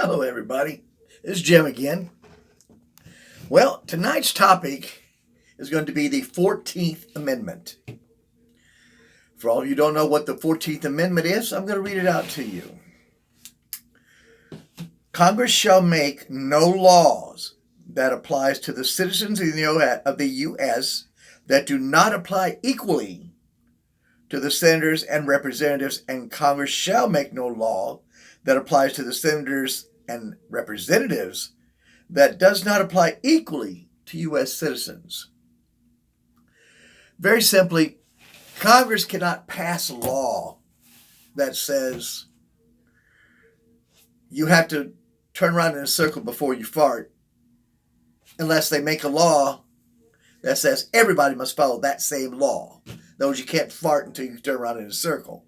Hello, everybody. It's Jim again. Well, tonight's topic is going to be the 14th Amendment. For all of you who don't know what the 14th Amendment is, I'm going to read it out to you. Congress shall make no laws that applies to the citizens of the U.S. that do not apply equally to the senators and representatives, and Congress shall make no law that applies to the senators and representatives that does not apply equally to U.S. citizens. Very simply, Congress cannot pass a law that says you have to turn around in a circle before you fart unless they make a law that says everybody must follow that same law. In other words, you can't fart until you turn around in a circle.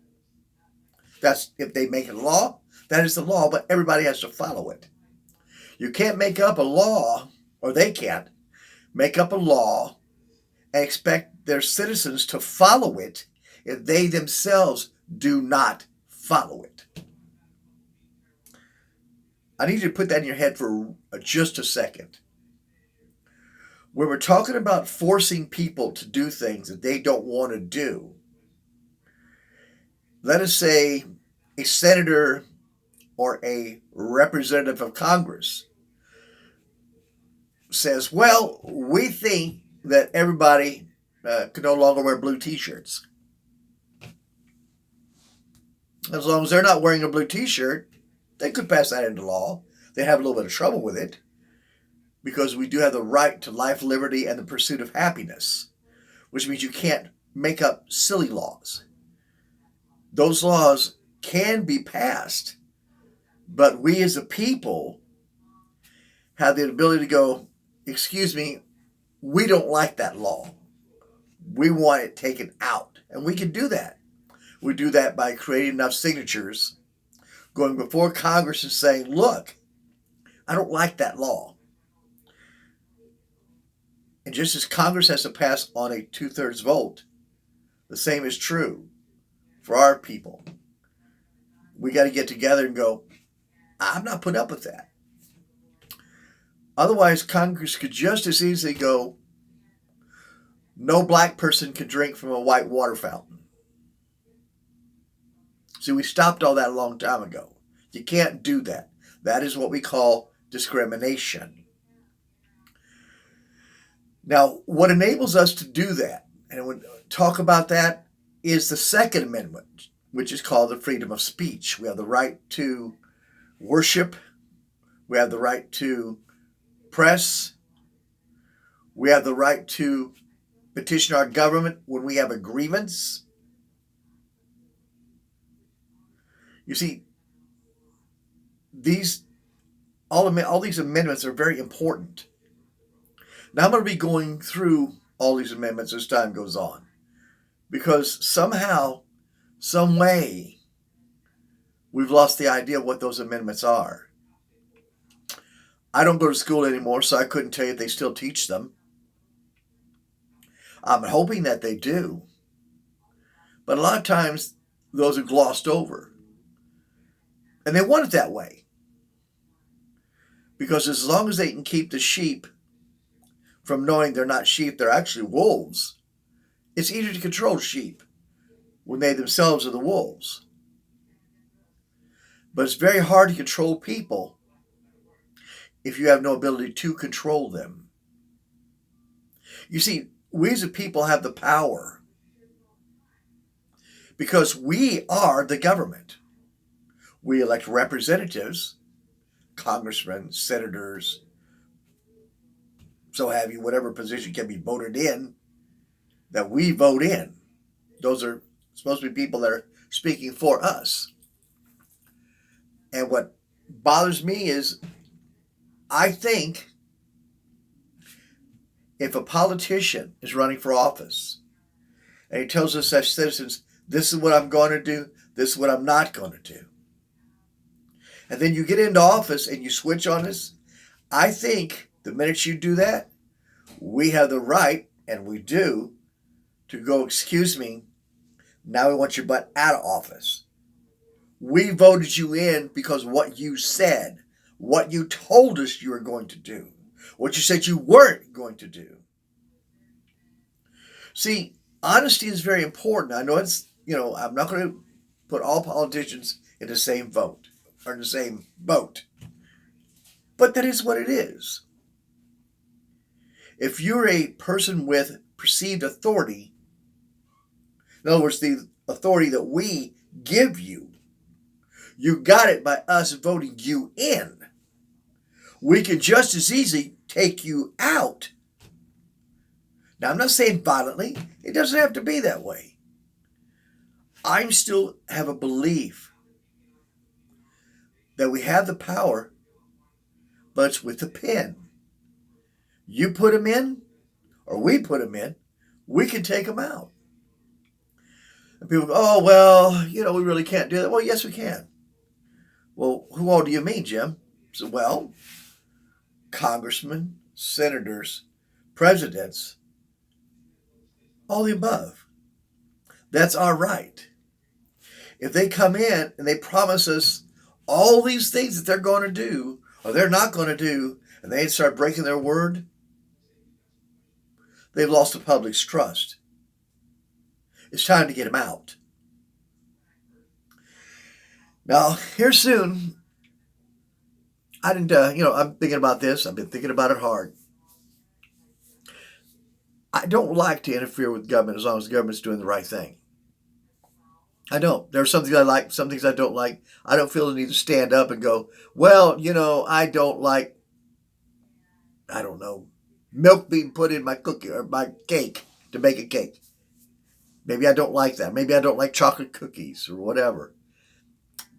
That's if they make a law, that is the law, but everybody has to follow it. You can't make up a law, or they can't make up a law and expect their citizens to follow it if they themselves do not follow it. I need you to put that in your head for just a second. When we're talking about forcing people to do things that they don't want to do, let us say a senator or a representative of Congress says, well, we think that everybody can no longer wear blue t-shirts. As long as they're not wearing a blue t-shirt, they could pass that into law. They have a little bit of trouble with it because we do have the right to life, liberty, and the pursuit of happiness, which means you can't make up silly laws. Those laws can be passed, but we as a people have the ability to go, excuse me, we don't like that law. We want it taken out. And we can do that. We do that by creating enough signatures, going before Congress and saying, look, I don't like that law. And just as Congress has to pass on a 2/3 vote, the same is true for our people. We got to get together and go, I'm not putting up with that. Otherwise, Congress could just as easily go, no black person can drink from a white water fountain. See, we stopped all that a long time ago. You can't do that. That is what we call discrimination. Now, what enables us to do that, and we'll talk about that, is the Second Amendment, which is called the freedom of speech. We have the right to worship. We have the right to press. We have the right to petition our government when we have a grievance. You see, all these amendments are very important. Now I'm going to be going through all these amendments as time goes on, because somehow, some way, we've lost the idea of what those amendments are. I don't go to school anymore, so I couldn't tell you if they still teach them. I'm hoping that they do. But a lot of times, those are glossed over. And they want it that way. Because as long as they can keep the sheep from knowing they're not sheep, they're actually wolves, it's easier to control sheep when they themselves are the wolves. But it's very hard to control people if you have no ability to control them. You see, we as a people have the power because we are the government. We elect representatives, congressmen, senators, so have you, whatever position can be voted in, that we vote in. Those are supposed to be people that are speaking for us. And what bothers me is, I think if a politician is running for office and he tells us as citizens, this is what I'm going to do, this is what I'm not going to do, and then you get into office and you switch on us, I think the minute you do that, we have the right, and we do, to go, excuse me, now we want your butt out of office. We voted you in because of what you said, what you told us you were going to do, what you said you weren't going to do. See, honesty is very important. I know I'm not going to put all politicians in the same vote or in the same boat, but that is what it is. If you're a person with perceived authority, in other words, the authority that we give you, you got it by us voting you in. We can just as easily take you out. Now, I'm not saying violently. It doesn't have to be that way. I still have a belief that we have the power, but it's with the pen. You put them in, or we put them in, we can take them out. And people go, oh, well, we really can't do that. Well, yes, we can. Well, who all do you mean, Jim? So, well, congressmen, senators, presidents, all the above. That's our right. If they come in and they promise us all these things that they're going to do or they're not going to do, and they start breaking their word, they've lost the public's trust. It's time to get them out. Now, here soon, I'm thinking about this. I've been thinking about it hard. I don't like to interfere with government as long as the government's doing the right thing. I don't. There are some things I like, some things I don't like. I don't feel the need to stand up and go, well, I don't like, milk being put in my cookie or my cake to make a cake. Maybe I don't like that. Maybe I don't like chocolate cookies or whatever.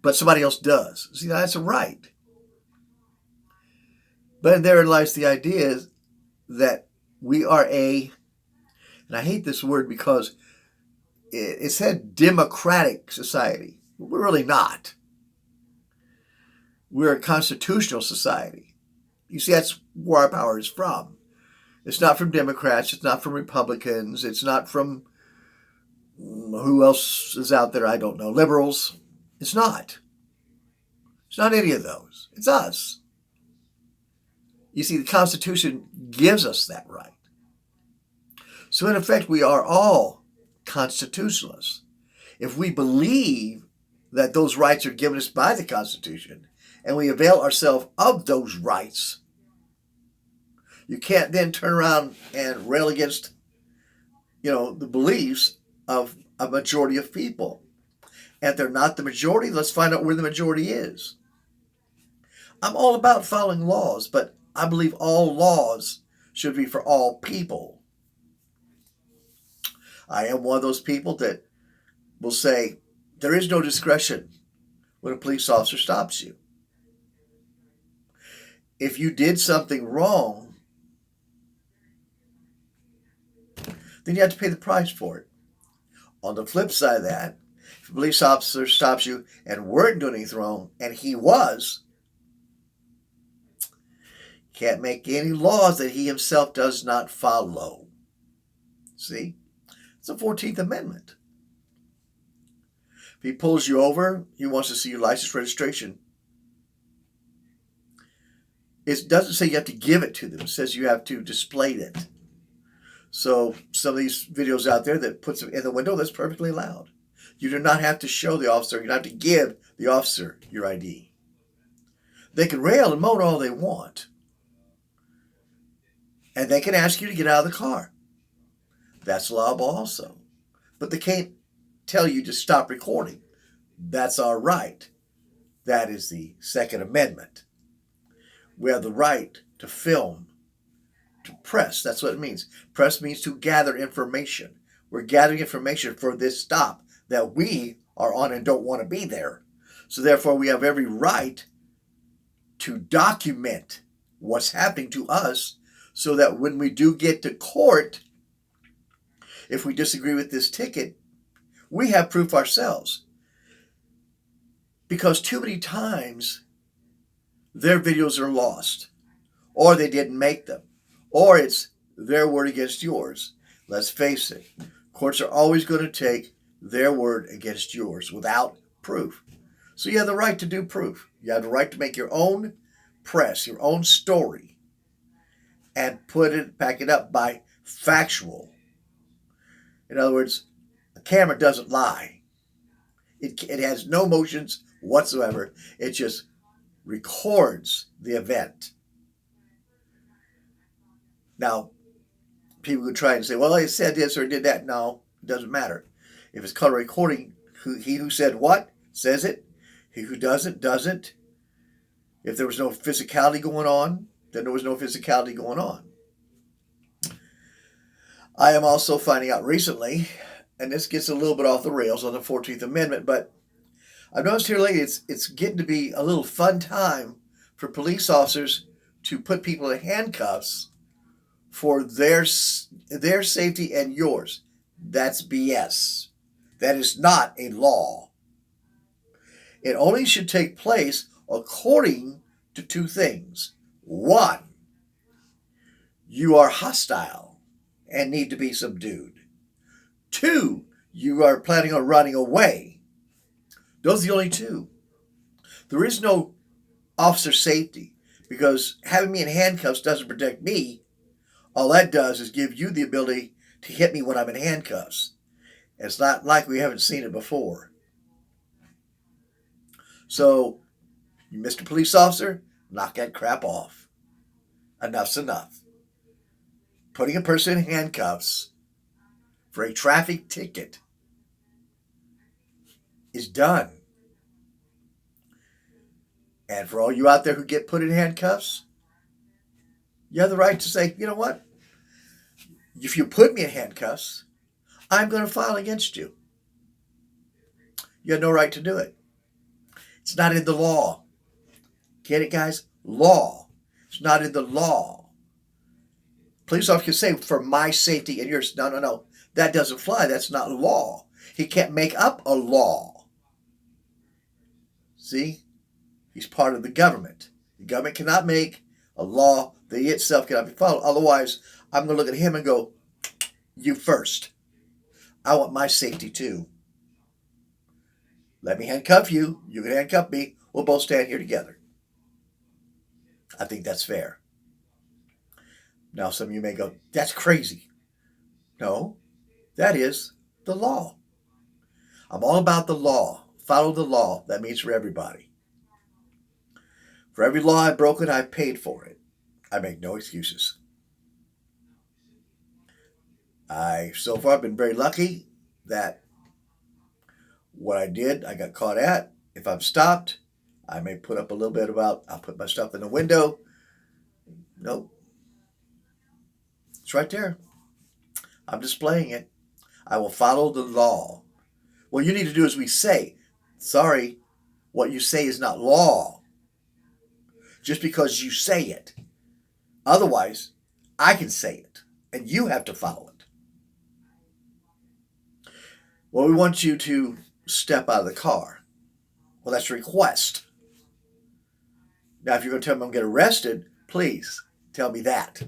But somebody else does. See, that's a right. But therein lies the idea that we are and I hate this word because it said democratic society. We're really not. We're a constitutional society. You see, that's where our power is from. It's not from Democrats. It's not from Republicans. It's not from who else is out there? I don't know. Liberals. It's not. It's not any of those. It's us. You see, the Constitution gives us that right. So in effect, we are all constitutionalists. If we believe that those rights are given us by the Constitution and we avail ourselves of those rights, you can't then turn around and rail against, the beliefs of a majority of people. And if they're not the majority, let's find out where the majority is. I'm all about following laws, but I believe all laws should be for all people. I am one of those people that will say there is no discretion when a police officer stops you. If you did something wrong, then you have to pay the price for it. On the flip side of that, if a police officer stops you and weren't doing anything wrong, and he was, can't make any laws that he himself does not follow. See? It's the 14th Amendment. If he pulls you over, he wants to see your license registration. It doesn't say you have to give it to them. It says you have to display it. So some of these videos out there that puts them in the window, that's perfectly allowed. You do not have to show the officer. You don't have to give the officer your ID. They can rail and moan all they want. And they can ask you to get out of the car. That's allowable also. But they can't tell you to stop recording. That's our right. That is the Second Amendment. We have the right to film, to press. That's what it means. Press means to gather information. We're gathering information for this stop that we are on and don't want to be there. So therefore, we have every right to document what's happening to us so that when we do get to court, if we disagree with this ticket, we have proof ourselves. Because too many times, their videos are lost, or they didn't make them, or it's their word against yours. Let's face it, courts are always going to take their word against yours without proof. So you have the right to do proof. You have the right to make your own press, your own story, and back it up by factual. In other words, a camera doesn't lie. It has no emotions whatsoever. It just records the event. Now, people could try and say, well, I said this or did that. No, it doesn't matter. If it's called a recording, he who said what says it. He who doesn't, doesn't. If there was no physicality going on, then there was no physicality going on. I am also finding out recently, and this gets a little bit off the rails on the 14th Amendment, but I've noticed here lately it's getting to be a little fun time for police officers to put people in handcuffs for their safety and yours. That's BS. That is not a law. It only should take place according to two things. One, you are hostile and need to be subdued. Two, you are planning on running away. Those are the only two. There is no officer safety because having me in handcuffs doesn't protect me. All that does is give you the ability to hit me when I'm in handcuffs. It's not like we haven't seen it before. So, you Mr. Police Officer, knock that crap off. Enough's enough. Putting a person in handcuffs for a traffic ticket is done. And for all you out there who get put in handcuffs, you have the right to say, you know what? If you put me in handcuffs, I'm going to file against you. You have no right to do it. It's not in the law. Get it, guys? Law. It's not in the law. Police officer can say, for my safety and yours. No. That doesn't fly. That's not law. He can't make up a law. See? He's part of the government. The government cannot make a law that itself cannot be followed. Otherwise, I'm going to look at him and go, you first. I want my safety too. Let me handcuff you. You can handcuff me. We'll both stand here together. I think that's fair. Now, some of you may go, that's crazy. No, that is the law. I'm all about the law. Follow the law. That means for everybody. For every law I've broken, I've paid for it. I make no excuses. So far, I've been very lucky that what I did, I got caught at. If I'm stopped, I may put up a little bit about, I'll put my stuff in the window. Nope. It's right there. I'm displaying it. I will follow the law. What you need to do is we say, sorry, what you say is not law. Just because you say it. Otherwise, I can say it, and you have to follow it. Well, we want you to step out of the car. Well, that's a request. Now, if you're going to tell me I'm going to get arrested, please tell me that.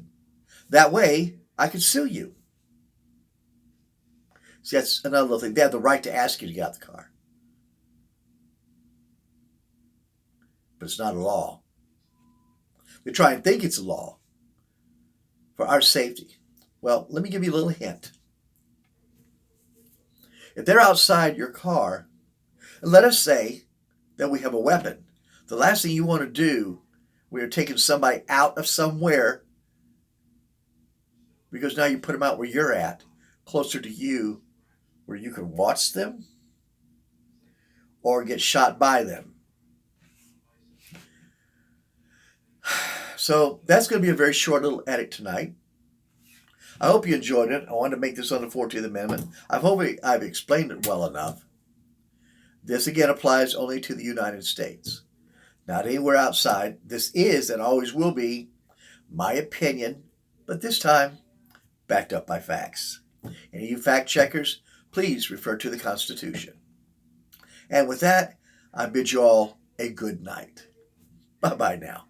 That way, I can sue you. See, that's another little thing. They have the right to ask you to get out of the car. But it's not a law. They try and think it's a law for our safety. Well, let me give you a little hint. If they're outside your car, and let us say that we have a weapon, the last thing you want to do when you're taking somebody out of somewhere, because now you put them out where you're at, closer to you, where you can watch them or get shot by them. So that's going to be a very short little edit tonight. I hope you enjoyed it. I wanted to make this on the 14th Amendment. I hope I've explained it well enough. This again applies only to the United States, not anywhere outside. This is and always will be my opinion, but this time backed up by facts. Any of you fact checkers, please refer to the Constitution. And with that, I bid you all a good night. Bye-bye now.